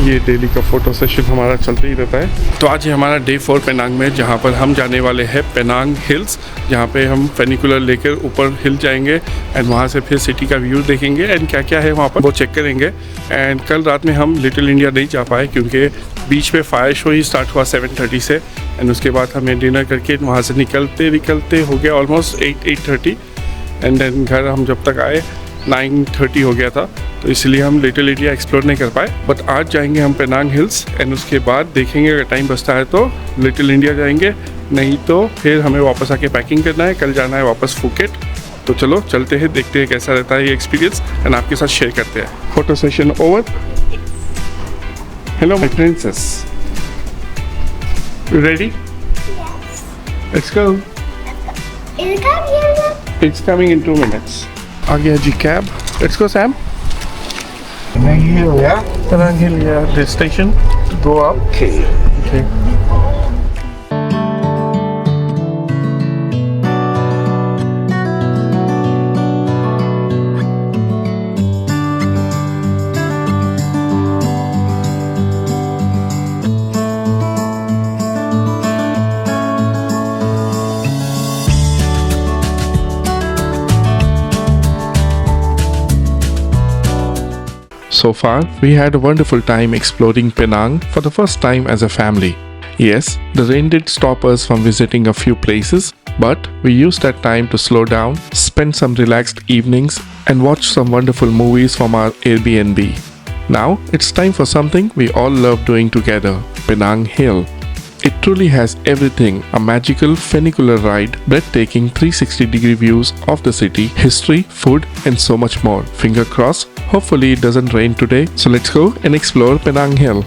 ये डेली का photo session हमारा चलते ही रहता है। तो आज ये हमारा डे 4 पेनांग में, जहाँ पर हम जाने वाले हैं पेनांग हिल्स, जहाँ पे हम फेनिकुलर लेकर ऊपर हिल जाएंगे एंड वहाँ से फिर सिटी का व्यू देखेंगे एंड क्या क्या है वहाँ पर वो चेक करेंगे। एंड कल रात में हम लिटिल इंडिया नहीं जा पाए क्योंकि बीच पे फायर शो ही स्टार्ट हुआ 7:30 से एंड उसके बाद हमें डिनर करके वहाँ से निकलते हो गया ऑलमोस्ट 8:30 एंड देन घर हम जब तक आए 9:30 हो गया था, तो इसलिए हम लिटिल इंडिया एक्सप्लोर नहीं कर पाए। बट आज जाएंगे हम पेनांग हिल्स एंड उसके बाद देखेंगे अगर टाइम बचता है तो लिटिल इंडिया जाएंगे, नहीं तो फिर हमें वापस आके पैकिंग करना है, कल जाना है वापस फुकेट। तो चलो चलते हैं, देखते हैं कैसा रहता है ये एक्सपीरियंस एंड आपके साथ शेयर करते हैं। Photo session over. Hello my princess, you ready? Let's go. It's coming in 2 minutes. आ गया जी cab. Let's go, Sam. Penang Hill, yeah? Penang Hill, yeah. This station. Go up. Okay. So far, we had a wonderful time exploring Penang for the first time as a family. Yes, the rain did stop us from visiting a few places, but we used that time to slow down, spend some relaxed evenings, and watch some wonderful movies from our Airbnb. Now, it's time for something we all love doing together, Penang Hill. It truly has everything: a magical funicular ride, breathtaking 360-degree views of the city, history, food, and so much more. Finger crossed, hopefully it doesn't rain today. So let's go and explore Penang Hill.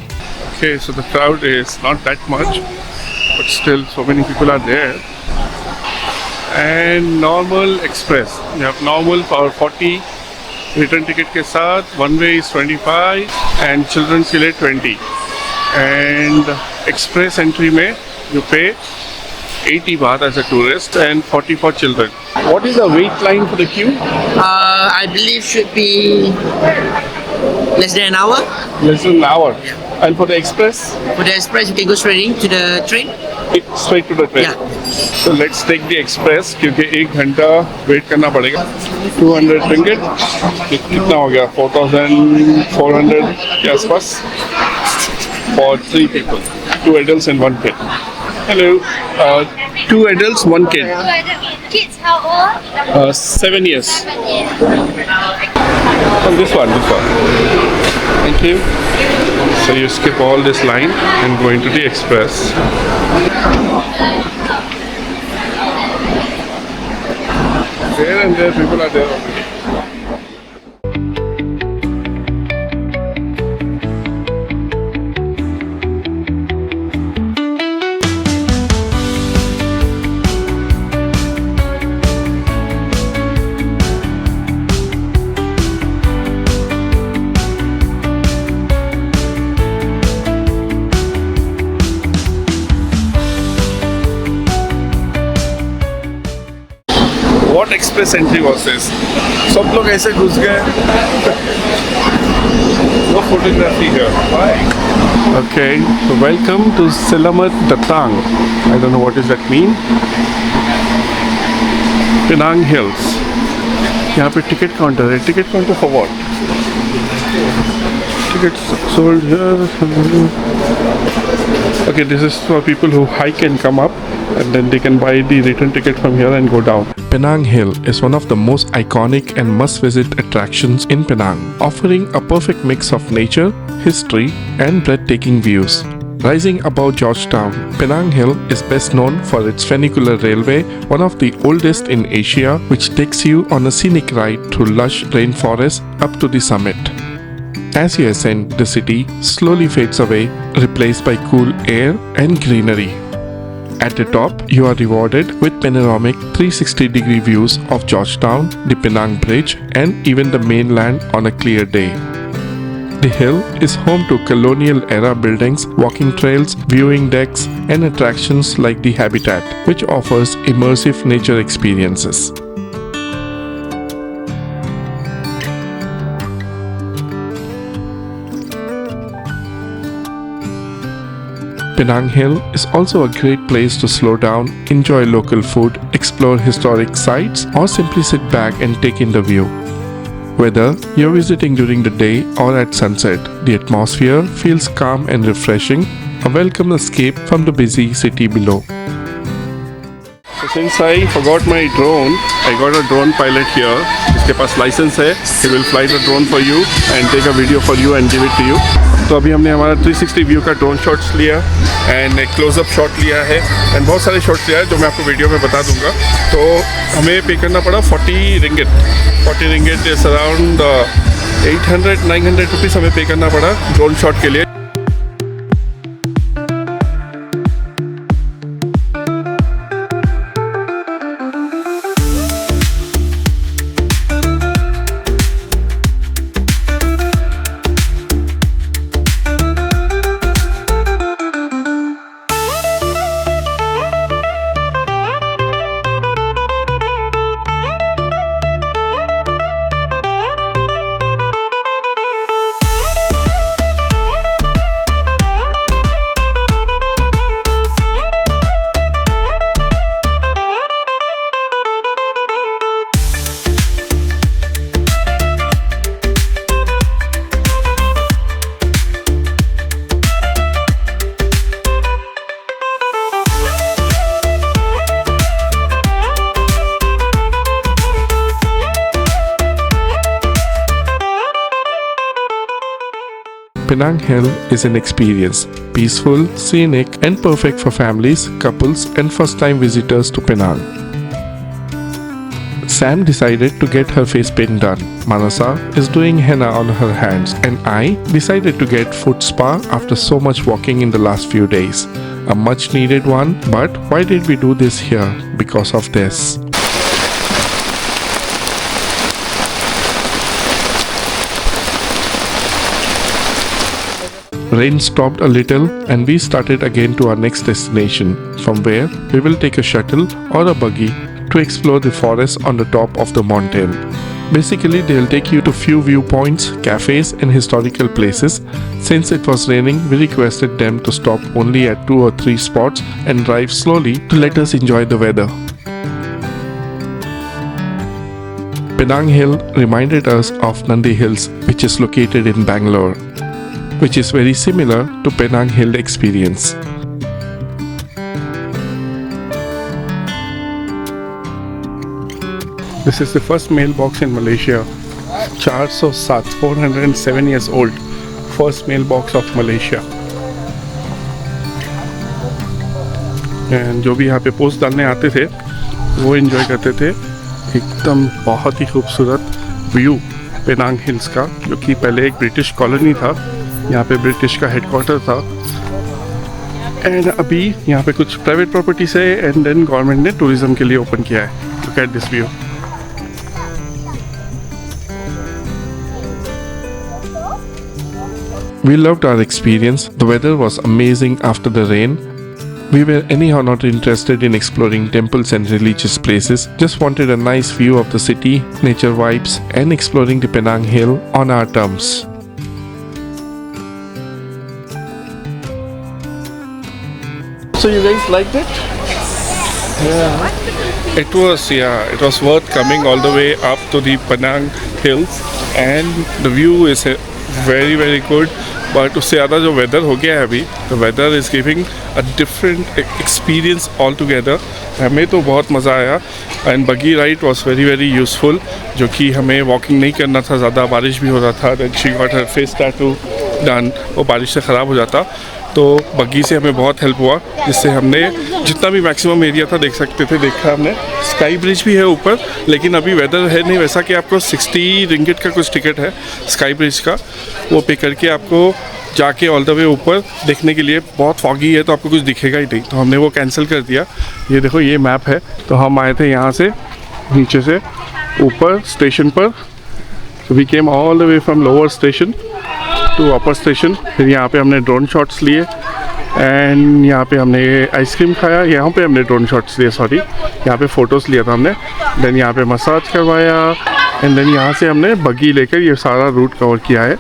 Okay, so the crowd is not that much, but still so many people are there. And normal express, you have normal for 40, return ticket के साथ, one way is 25 and children के लिए 20. And express entry में you pay 80 baht as a tourist and 40 for children. What is the wait line for the queue? I believe should be less than an hour. Less than an hour. And for the express? For the express, you can go straight in to the train. Straight to the train. Yeah. So let's take the express क्योंकि 1 घंटा wait करना पड़ेगा। 200 ringgit कितना हो गया? 4,400 के आसपास for 3 people, 2 adults and 1 kid. Hello, 2 adults, 1 kid. Kids, how old? 7 years. Oh, this one. Thank you. So you skip all this line and go into the express. There and there people are there already. What express entry was this? सब लोग ऐसे घुस गए। No photography here. Why? Okay, so welcome to Selamat Datang. I don't know what does that mean. Penang Hills. यहाँ पे ticket counter है। Ticket counter for what? Tickets sold here. Okay, this is for people who hike and come up, and then they can buy the return ticket from here and go down. Penang Hill is one of the most iconic and must-visit attractions in Penang, offering a perfect mix of nature, history, and breathtaking views. Rising above Georgetown, Penang Hill is best known for its funicular railway, one of the oldest in Asia, which takes you on a scenic ride through lush rainforest up to the summit. As you ascend, the city slowly fades away, replaced by cool air and greenery. At the top, you are rewarded with panoramic 360-degree views of Georgetown, the Penang Bridge, and even the mainland on a clear day. The hill is home to colonial-era buildings, walking trails, viewing decks, and attractions like the Habitat, which offers immersive nature experiences. Penang Hill is also a great place to slow down, enjoy local food, explore historic sites, or simply sit back and take in the view. Whether you're visiting during the day or at sunset, the atmosphere feels calm and refreshing, a welcome escape from the busy city below. So since I forgot my drone, I got a drone pilot here. इसके पास license है. He will fly the drone for you and take a video for you and give it to you. तो अभी हमने हमारा 360 view का drone shots लिया and एक close up shot लिया है एंड बहुत सारे शॉट्स लिया है जो मैं आपको वीडियो में बता दूंगा. तो हमें पे करना पड़ा 40 ringgit. 40 ringgit is around 800-900 rupees हमें पे करना पड़ा ड्रोन शॉट के लिए. Penang Hill is an experience, peaceful, scenic, and perfect for families, couples, and first-time visitors to Penang. Sam decided to get her face paint done. Manasa is doing henna on her hands, and I decided to get foot spa after so much walking in the last few days. A much needed one, but why did we do this here? Because of this. Rain stopped a little and we started again to our next destination, from where we will take a shuttle or a buggy to explore the forest on the top of the mountain. Basically, they'll take you to few viewpoints, cafes and historical places. Since it was raining, we requested them to stop only at 2 or 3 spots and drive slowly to let us enjoy the weather. Penang Hill reminded us of Nandi Hills, which is located in Bangalore, which is very similar to Penang Hill experience. This is the first mailbox in Malaysia. 407, 407 years old. First mailbox of Malaysia. And जो भी यहाँ पे post डालने आते थे वो enjoy करते थे. एकदम बहुत ही खूबसूरत व्यू पेनांग हिल्स का, जो कि पहले एक ब्रिटिश कॉलोनी था. यहाँ पे ब्रिटिश का हेडक्वार्टर था एंड अभी यहाँ पे कुछ प्राइवेट प्रॉपर्टीज है एंड देन गवर्नमेंट ने टूरिज्म के लिए ओपन किया है. Look at this view. We loved our experience. The weather was amazing after the rain. We were anyhow not interested in exploring temples and religious places, just wanted a nice view of the city, nature vibes, and exploring the Penang Hill on our terms. So you guys liked it? Yeah. It was worth coming all the way up to the Penang Hills, and the view is very very good. But उससे ज़्यादा जो weather हो गया है अभी, the weather is giving a different experience altogether. हमें तो बहुत मज़ा आया एंड बगी ride was very very useful, जो कि हमें वॉकिंग नहीं करना था, ज़्यादा बारिश भी हो रहा था. Then she got her face tattoo done. वो बारिश से ख़राब हो जाता, तो बग्गी से हमें बहुत हेल्प हुआ, जिससे हमने जितना भी मैक्सिमम एरिया था देख सकते थे. देखा हमने स्काई ब्रिज भी है ऊपर, लेकिन अभी वेदर है नहीं वैसा कि आपको 60 रिंगिट का कुछ टिकट है स्काई ब्रिज का, वो पे करके आपको जाके ऑल द वे ऊपर देखने के लिए. बहुत फॉगी है तो आपको कुछ दिखेगा ही नहीं, तो हमने वो कैंसिल कर दिया. ये देखो ये मैप है. तो हम आए थे यहाँ से नीचे से ऊपर स्टेशन पर. We came all the way from lower station to upper station. फिर यहाँ पे हमने ड्रोन शॉट्स लिए एंड यहाँ पे हमने आइसक्रीम खाया. यहाँ पे हमने ड्रोन शॉट्स लिए, सॉरी, यहाँ पे फ़ोटोज़ लिया था हमने. देन यहाँ पे मसाज करवाया एंड देन यहाँ से हमने बग्गी लेकर ये सारा रूट कवर किया है.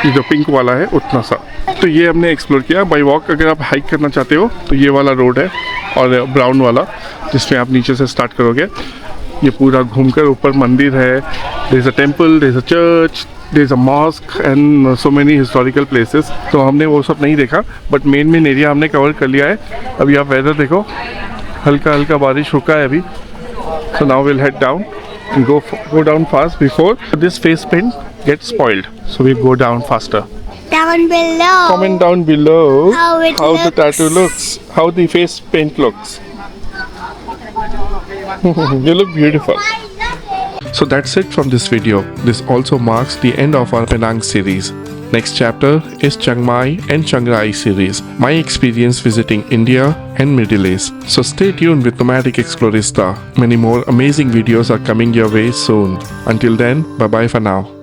ये जो पिंक वाला है उतना सा। तो ये हमने एक्सप्लोर किया। बाई वॉक अगर आप हाइक करना चाहते हो तो ये वाला रोड है, और ब्राउन वाला जिसमें आप नीचे से स्टार्ट करोगे। ये पूरा घूमकर ऊपर मंदिर है, there is a temple, there is a church, there is a mosque and so many historical places. तो हमने वो सब नहीं देखा, बट मेन एरिया हमने कवर कर लिया है। अभी आप वेदर देखो, हल्का हल्का बारिश रुका है अभी। So now will head down and go down fast before this face paint gets spoiled. So we go down faster. Down below. Comment down below How the looks. tattoo looks, how the face paint looks. You look beautiful. So that's it from this video. This also marks the end of our Penang series. Next chapter is Chiang Mai and Chiang Rai series, my experience visiting India and Middle East. So stay tuned with Nomadic Explorista. Many more amazing videos are coming your way soon. Until then, bye bye for now.